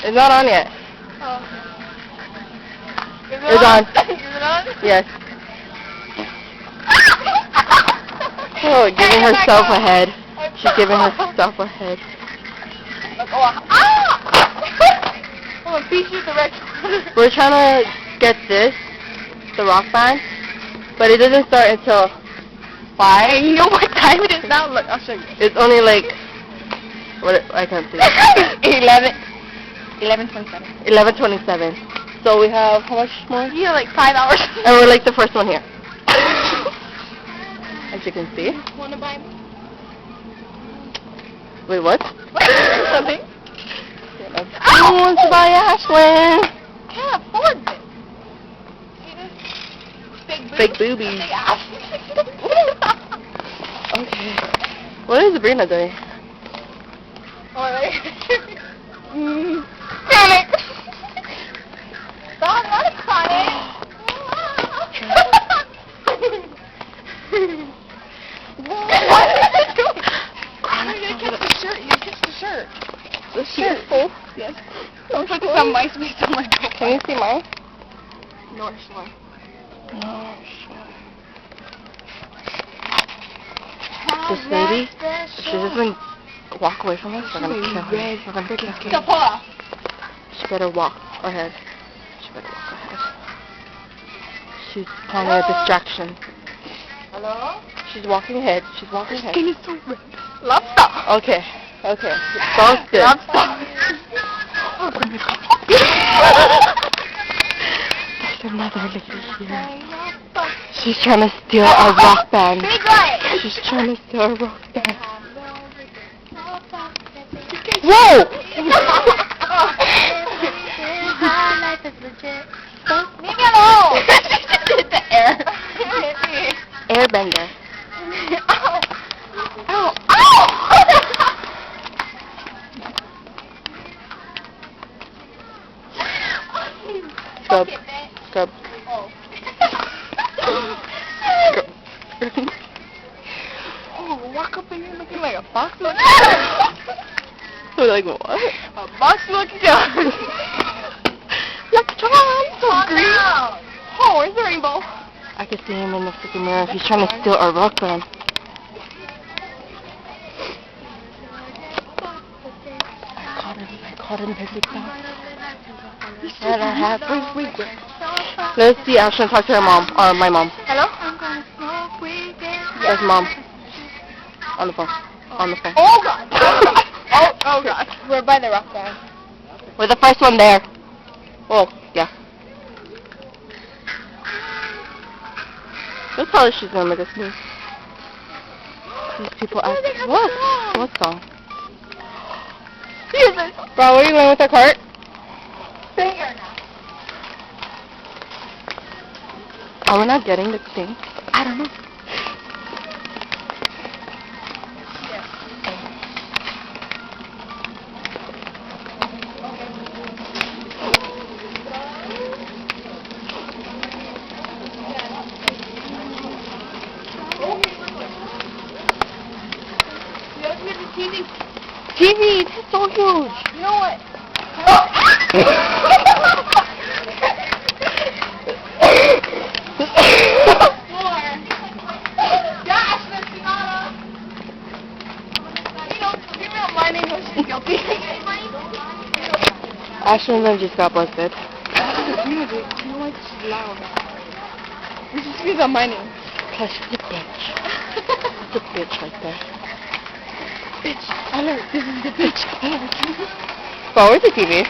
It's not on yet. Oh. It's on. Is it on? Yes. Oh, giving herself a head. She's giving herself a head. Hold on, please shoot the red corner. We're trying to get this, the rock band, but it doesn't start until 5. Hey, you know what time it is now? Look, I'll show you. It's only like, what, I can't see. 11:27. 11:27. So we have, how much more? You have like 5 hours. And we're like the first one here. As you can see. Want to buy Wait, what? something? Who wants to buy Ashlyn? Can't afford this. See this? Big boobies. Big ass. Okay. What is Sabrina doing? Alright. Panic. Stop, not a panic. What are you doing? You catch the shirt. You catch the shirt. The shirt full? Yes. Don't put this on MySpace. Oh my God. Can you see mine? North Shore. No. This lady, if she doesn't walk away from us, we're gonna kill her. We're gonna kill her. Kappa. She better walk ahead. She better walk ahead. She's planning a distraction. Hello? She's walking ahead. She's walking ahead. Skin is so red. Lobster. Okay. Okay. Sounds good. Lobster. There's another lady here. She's trying to steal our rock band. Big light. She's trying to steal our rock band. Whoa! Leave me alone. The air. Airbender. Ow. Ow. Ow. Scrub. Scrub. Oh. Oh, walk up in here looking like a box looking Like what? A box looking down. Look, John, so green. Oh, where's the rainbow? I can see him in the freaking mirror. He's trying to steal our rock band. I caught him picking stuff. And I have regret. Let's see Ashlyn talk to her mom, or my mom. Hello? There's mom. On the phone. On the phone. Oh, God. Oh, God. We're by the rock band. We're the first one there. Oh, yeah. Let's tell her she's gonna make us move. These people ask, what? What song? Bro, what are you doing with the cart? Finger now. Are we not getting the thing? I don't know. TV, that's so huge. You know what? Ashlyn then just got busted. You know what? She's loud. We should speak on my name. Plus, she's a bitch. It's a bitch right there. Bitch. Alert. This is the bitch. Alert. Forward the TV.